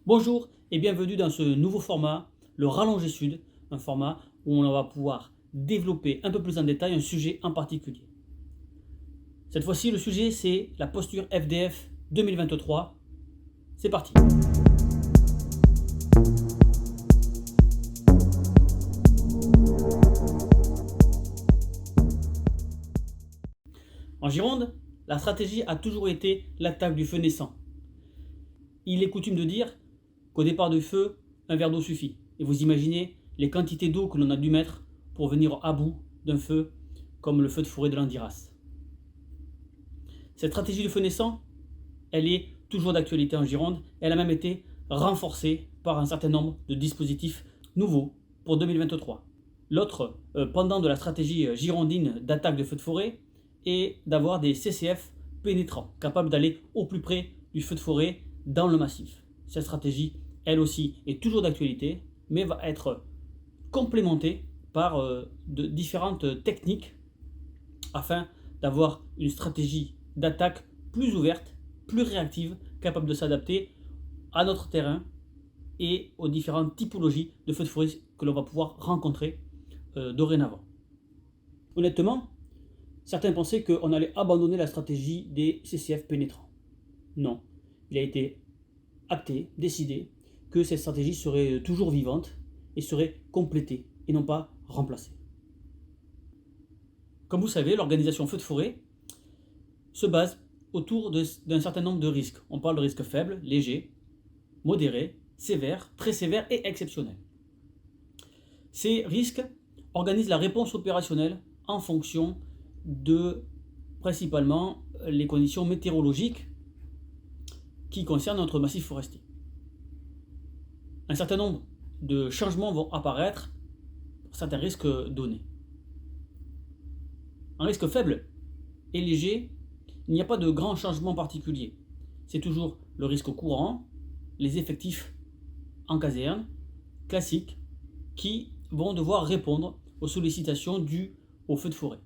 Bonjour et bienvenue dans ce nouveau format, le rallongé sud, un format où on va pouvoir développer un peu plus en détail un sujet en particulier. Cette fois-ci, le sujet c'est la posture FDF 2023. C'est parti. En Gironde, la stratégie a toujours été l'attaque du feu naissant. Il est coutume de dire qu'au départ du feu, un verre d'eau suffit. Et vous imaginez les quantités d'eau que l'on a dû mettre pour venir à bout d'un feu comme le feu de forêt de l'Andiras. Cette stratégie du feu naissant, elle est toujours d'actualité en Gironde. Elle a même été renforcée par un certain nombre de dispositifs nouveaux pour 2023. L'autre pendant de la stratégie girondine d'attaque de feu de forêt est d'avoir des CCF pénétrants, capables d'aller au plus près du feu de forêt dans le massif. Cette stratégie, elle aussi, est toujours d'actualité, mais va être complémentée par de différentes techniques afin d'avoir une stratégie d'attaque plus ouverte, plus réactive, capable de s'adapter à notre terrain et aux différentes typologies de feux de forêt que l'on va pouvoir rencontrer dorénavant. Honnêtement, certains pensaient qu'on allait abandonner la stratégie des CCF pénétrants. Non, il a été acté, décidé, que cette stratégie serait toujours vivante et serait complétée et non pas remplacée. Comme vous savez, l'organisation feu de forêt se base autour d'un certain nombre de risques. On parle de risques faibles, légers, modérés, sévères, très sévères et exceptionnels. Ces risques organisent la réponse opérationnelle en fonction de principalement les conditions météorologiques qui concernent notre massif forestier. Un certain nombre de changements vont apparaître pour certains risques donnés. Un risque faible et léger, il n'y a pas de grands changements particuliers. C'est toujours le risque courant, les effectifs en caserne, classiques, qui vont devoir répondre aux sollicitations dues au feu de forêt.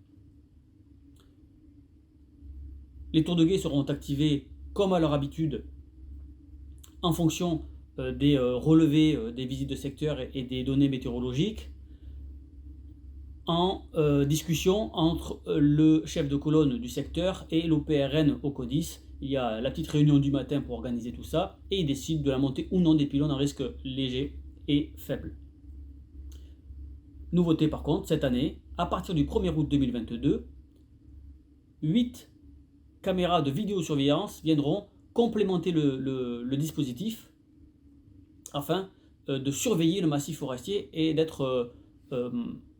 Les tours de guet seront activés comme à leur habitude en fonction des relevés des visites de secteur et des données météorologiques, en discussion entre le chef de colonne du secteur et l'OPRN au CODIS. Il y a la petite réunion du matin pour organiser tout ça et ils décident de la montée ou non des pylônes en risque léger et faible. Nouveauté par contre, cette année, à partir du 1er août 2022, 8 caméras de vidéosurveillance viendront complémenter le dispositif afin de surveiller le massif forestier et d'être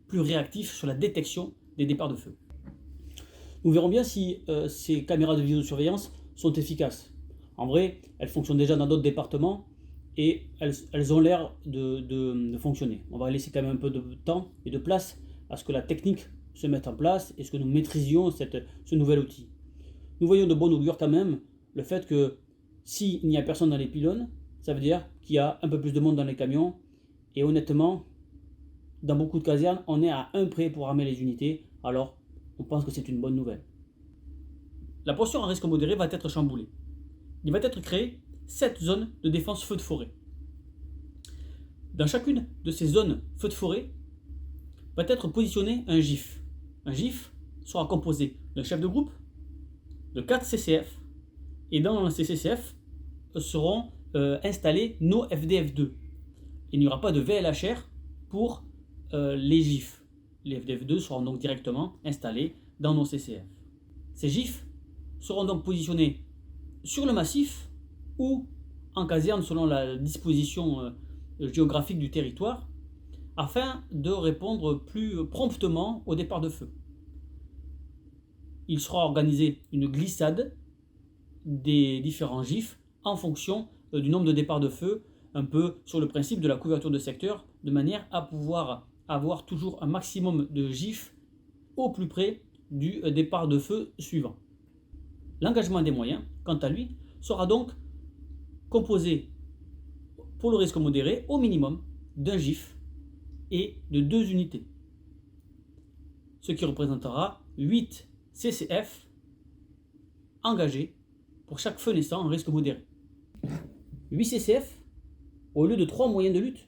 plus réactif sur la détection des départs de feu. Nous verrons bien si ces caméras de vidéosurveillance sont efficaces. En vrai, elles fonctionnent déjà dans d'autres départements et elles ont l'air de fonctionner. On va laisser quand même un peu de temps et de place à ce que la technique se mette en place et ce que nous maîtrisions ce nouvel outil. Nous voyons de bon augure quand même le fait que s'il n'y a personne dans les pylônes, ça veut dire qu'il y a un peu plus de monde dans les camions et honnêtement, dans beaucoup de casernes, on est à un près pour armer les unités, alors on pense que c'est une bonne nouvelle. La posture en risque modéré va être chamboulée. Il va être créé 7 zones de défense feu de forêt. Dans chacune de ces zones feu de forêt va être positionné un GIF. Un GIF sera composé d'un chef de groupe, de 4 CCF, et dans ces CCF seront installés nos FDF2. Il n'y aura pas de VLHR pour les GIF. Les FDF2 seront donc directement installés dans nos CCF. Ces GIF seront donc positionnés sur le massif ou en caserne selon la disposition géographique du territoire afin de répondre plus promptement au départ de feu. Il sera organisé une glissade des différents GIF en fonction du nombre de départs de feu, un peu sur le principe de la couverture de secteur, de manière à pouvoir avoir toujours un maximum de GIF au plus près du départ de feu suivant. L'engagement des moyens, quant à lui, sera donc composé pour le risque modéré au minimum d'un GIF et de 2 unités, ce qui représentera 8 CCF engagés pour chaque feu naissant en risque modéré. 8 CCF au lieu de 3 moyens de lutte,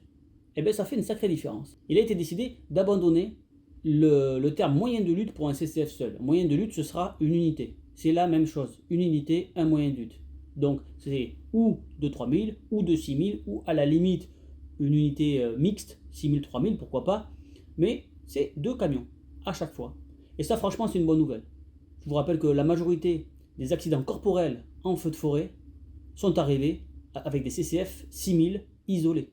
eh bien ça fait une sacrée différence. Il a été décidé d'abandonner le terme moyen de lutte pour un CCF seul. Un moyen de lutte, ce sera une unité. C'est la même chose. Une unité, un moyen de lutte. Donc c'est ou de 3000, ou de 6000, ou à la limite une unité mixte, 6000, 3000, pourquoi pas. Mais c'est 2 camions à chaque fois. Et ça, franchement, c'est une bonne nouvelle. Je vous rappelle que la majorité des accidents corporels en feu de forêt sont arrivés avec des CCF 6000 isolés.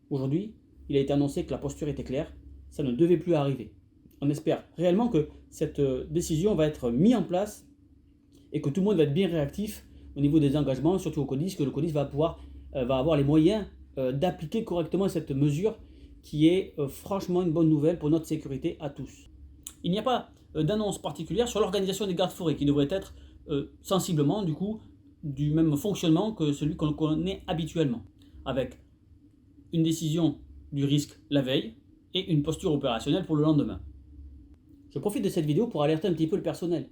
Aujourd'hui, il a été annoncé que la posture était claire, ça ne devait plus arriver. On espère réellement que cette décision va être mise en place et que tout le monde va être bien réactif au niveau des engagements, surtout au CODIS, que le CODIS va avoir les moyens d'appliquer correctement cette mesure qui est franchement une bonne nouvelle pour notre sécurité à tous. Il n'y a pas d'annonce particulière sur l'organisation des gardes forêts qui devrait être sensiblement du coup du même fonctionnement que celui qu'on connaît habituellement, avec une décision du risque la veille et une posture opérationnelle pour le lendemain. Je profite de cette vidéo pour alerter un petit peu le personnel.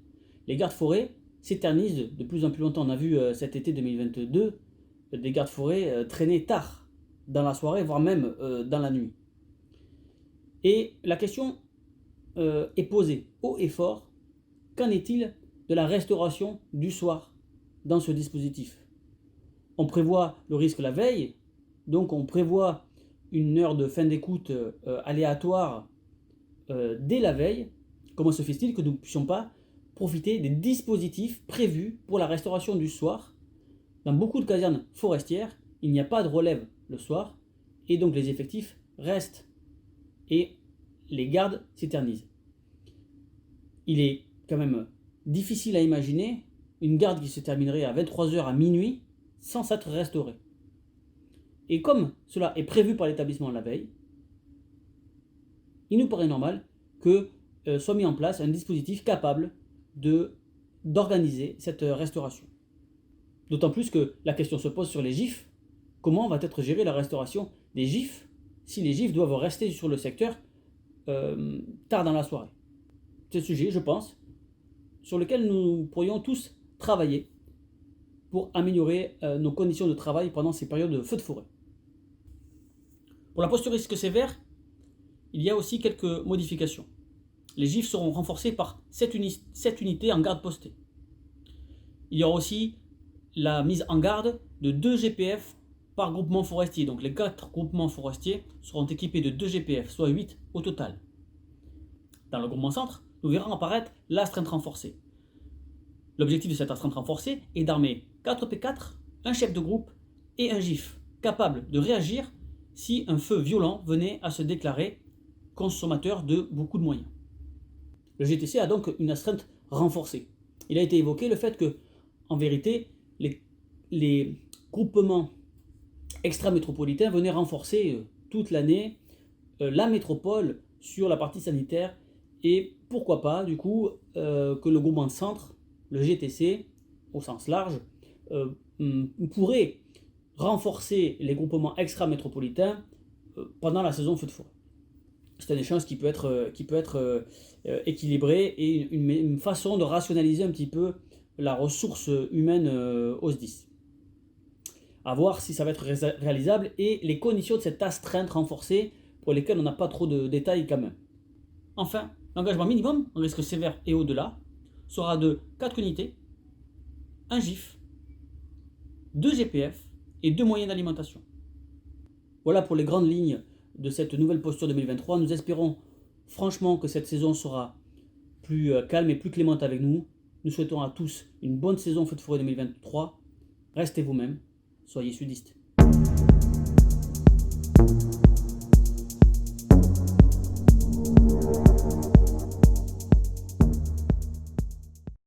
Les gardes forêts s'éternisent de plus en plus longtemps. On a vu cet été 2022 des gardes forêts traîner tard dans la soirée, voire même dans la nuit. Et la question est posée haut et fort, qu'en est-il de la restauration du soir dans ce dispositif? On prévoit le risque la veille, donc on prévoit une heure de fin d'écoute aléatoire dès la veille. Comment se fait-il que nous ne puissions pas profiter des dispositifs prévus pour la restauration du soir? Dans beaucoup de casernes forestières, il n'y a pas de relève le soir, et donc les effectifs restent, et les gardes s'éternisent. Il est quand même difficile à imaginer une garde qui se terminerait à 23h à minuit sans s'être restaurée. Et comme cela est prévu par l'établissement la veille, il nous paraît normal que soit mis en place un dispositif capable d'organiser cette restauration. D'autant plus que la question se pose sur les GIF. Comment va être gérée la restauration des GIF si les GIF doivent rester sur le secteur tard dans la soirée? C'est un sujet, je pense, sur lequel nous pourrions tous travailler pour améliorer nos conditions de travail pendant ces périodes de feu de forêt. Pour la posture risque sévère, il y a aussi quelques modifications. Les GIF seront renforcés par 7 unités en garde postée. Il y aura aussi la mise en garde de 2 GPF par groupement forestier. Donc les 4 groupements forestiers seront équipés de 2 GPF, soit 8 au total. Dans le groupement centre, nous verrons apparaître l'astreinte renforcée. L'objectif de cette astreinte renforcée est d'armer 4 P4, un chef de groupe et un GIF, capable de réagir si un feu violent venait à se déclarer, consommateur de beaucoup de moyens. Le GTC a donc une astreinte renforcée. Il a été évoqué le fait que, en vérité, les groupements extramétropolitains venaient renforcer toute l'année la métropole sur la partie sanitaire, et pourquoi pas, du coup, que le groupement de centre, le GTC, au sens large, pourrait renforcer les groupements extramétropolitains pendant la saison feu de forêt. C'est un échange qui peut être équilibré et une façon de rationaliser un petit peu la ressource humaine au SDIS. À voir si ça va être réalisable et les conditions de cette astreinte renforcée pour lesquelles on n'a pas trop de détails quand même. Enfin, l'engagement minimum en risque sévère et au-delà sera de 4 unités, un GIF, 2 GPF et 2 moyens d'alimentation. Voilà pour les grandes lignes de cette nouvelle posture 2023. Nous espérons franchement que cette saison sera plus calme et plus clémente avec nous. Nous souhaitons à tous une bonne saison feu de forêt 2023. Restez vous-même, soyez sudistes.